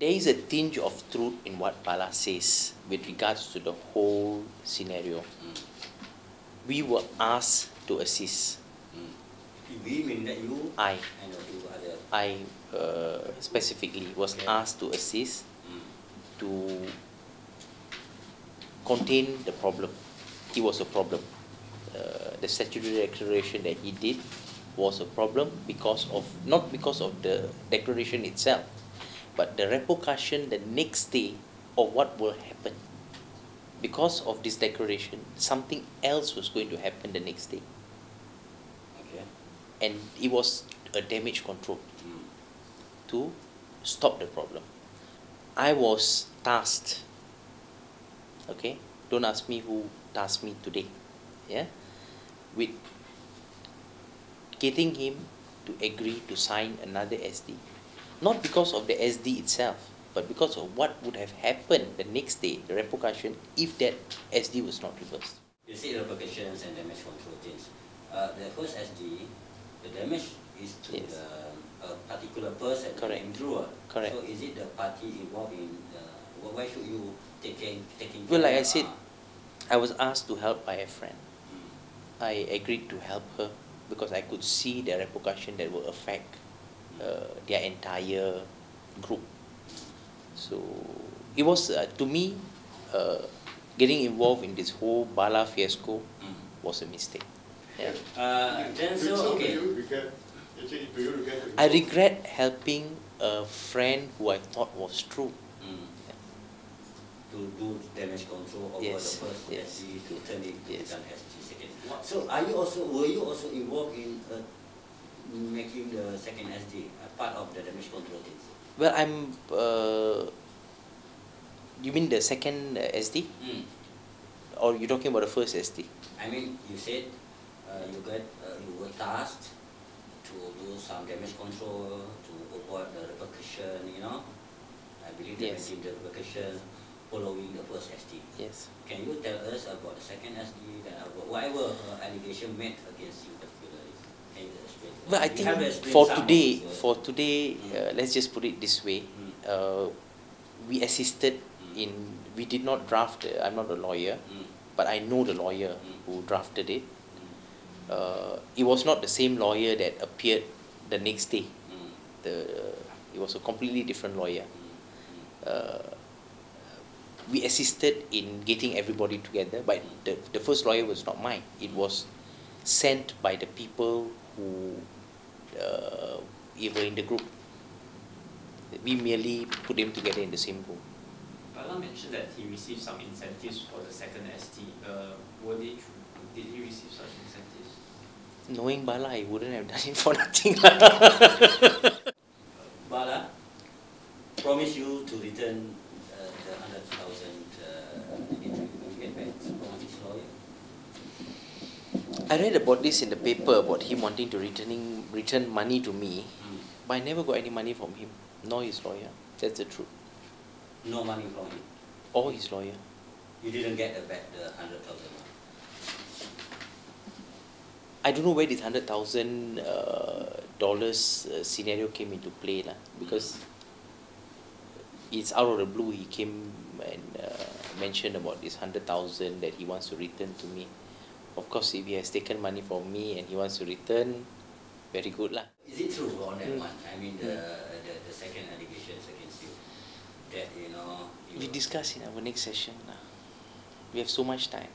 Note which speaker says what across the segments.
Speaker 1: There is a tinge of truth in what Bala says with regards to the whole scenario. We were asked to assist.
Speaker 2: We mean that you?
Speaker 1: I
Speaker 2: and you other.
Speaker 1: specifically was asked to assist to contain the problem. It was a problem. The statutory declaration that he did was a problem because of, not because of the declaration itself, but the repercussion the next day of what will happen. Because of this declaration, something else was going to happen the next day.
Speaker 2: Okay.
Speaker 1: And it was a damage control to stop the problem. I was tasked, okay, don't ask me who tasked me today, yeah, with getting him to agree to sign another SD. Not because of the SD itself, but because of what would have happened the next day, the repercussion, if that SD was not reversed.
Speaker 2: You see repercussions and damage control things. The first SD, the damage is to
Speaker 1: Yes.
Speaker 2: a particular person,
Speaker 1: Correct.
Speaker 2: an drawer.
Speaker 1: Correct.
Speaker 2: So is it the party involved in, why should you taking care?
Speaker 1: Well, like I said, I was asked to help by a friend. I agreed to help her because I could see the repercussion that will affect their entire group. So it was, to me, getting involved in this whole Bala fiasco was a mistake. Yeah.
Speaker 2: Then so, okay.
Speaker 1: I regret helping a friend who I thought was true.
Speaker 2: To do damage control over
Speaker 1: Yes,
Speaker 2: the first
Speaker 1: yes.
Speaker 2: SD to turn it to
Speaker 1: Yes.
Speaker 2: become SD second. So were you also involved in making the second SD a part of the damage control things?
Speaker 1: Well, I'm. You mean the second SD, or you talking about the first SD?
Speaker 2: I mean, you said you were tasked to do some damage control to avoid the repercussion. I believe that
Speaker 1: Yes.
Speaker 2: the repercussion following the first SD.
Speaker 1: Yes.
Speaker 2: Can you tell us about the second SD, that whatever allegation made against you particularly? Can you explain?
Speaker 1: Well, I
Speaker 2: You have to
Speaker 1: think
Speaker 2: explain
Speaker 1: for today, let's just put it this way. We assisted in. We did not draft. I'm not a lawyer, but I know the lawyer who drafted it. It was not the same lawyer that appeared the next day. It was a completely different lawyer. We assisted in getting everybody together, but the first lawyer was not mine. It was sent by the people who were in the group. We merely put them together in the same room.
Speaker 3: Bala mentioned that he received some incentives for the second ST. Were they true? Did he receive such incentives?
Speaker 1: Knowing Bala, I wouldn't have done it for nothing.
Speaker 2: Bala promised you to return the 100,000 if you get back from his lawyer.
Speaker 1: I read about this in the paper about him wanting to return money to me, but I never got any money from him, nor his lawyer. That's the truth.
Speaker 2: No money from him.
Speaker 1: Or his lawyer.
Speaker 2: You didn't get back the 100,000.
Speaker 1: I don't know where this $100,000 scenario came into play, because it's out of the blue. He came and mentioned about this 100,000 that he wants to return to me. Of course, if he has taken money from me and he wants to return, very good lah.
Speaker 2: Is it true on that one? I mean, the second allegations against you, that
Speaker 1: We discuss in our next session. We have so much time.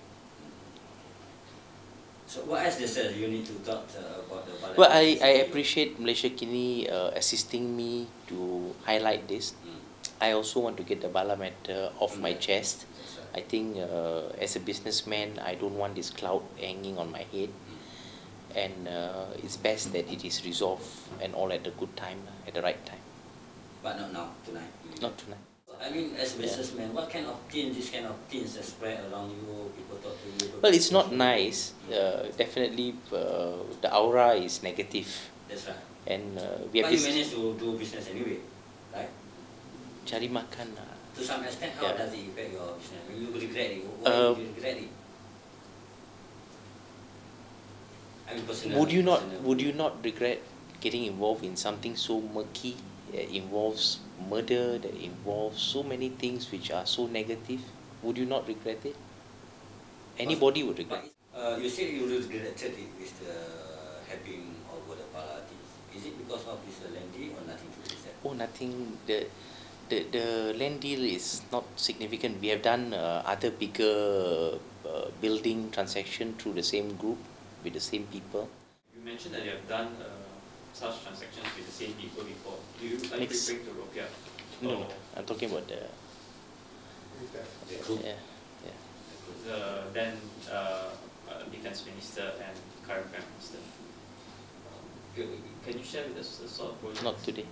Speaker 2: So what else does you need to talk about the Bala?
Speaker 1: Well, I appreciate Malaysia Kini assisting me to highlight this. I also want to get the Bala matter off my chest. I think as a businessman, I don't want this cloud hanging on my head. And it's best that it is resolved and all at a good time, at the right time.
Speaker 2: But not now, tonight.
Speaker 1: Not tonight.
Speaker 2: I mean, as a businessman, what kind of things, this kind of things that spread around you, people talk to you?
Speaker 1: Well, it's not nice. Definitely, the aura is negative.
Speaker 2: That's right.
Speaker 1: And we have
Speaker 2: But you
Speaker 1: this
Speaker 2: manage to do business anyway, right?
Speaker 1: cari makan.
Speaker 2: To some extent, how
Speaker 1: Yeah.
Speaker 2: does it affect your business? When you regret it, why do you regret it? I mean, personal.
Speaker 1: Would you not regret getting involved in something so murky that involves murder that involves so many things which are so negative, would you not regret it? Anybody would regret it.
Speaker 2: You said you regretted it with the having over the Bala things. Is it because of this land deal or nothing to do with that?
Speaker 1: Oh, nothing. The land deal is not significant. We have done other bigger building transaction through the same group with the same people.
Speaker 3: You mentioned that you have done such transactions with the same people before. Are you
Speaker 1: Next.
Speaker 3: referring to Rupiah?
Speaker 1: No, I'm talking about the
Speaker 2: The group.
Speaker 1: yeah.
Speaker 3: The then defense minister and current prime minister. Can you share with us the sort of projects?
Speaker 1: Not today.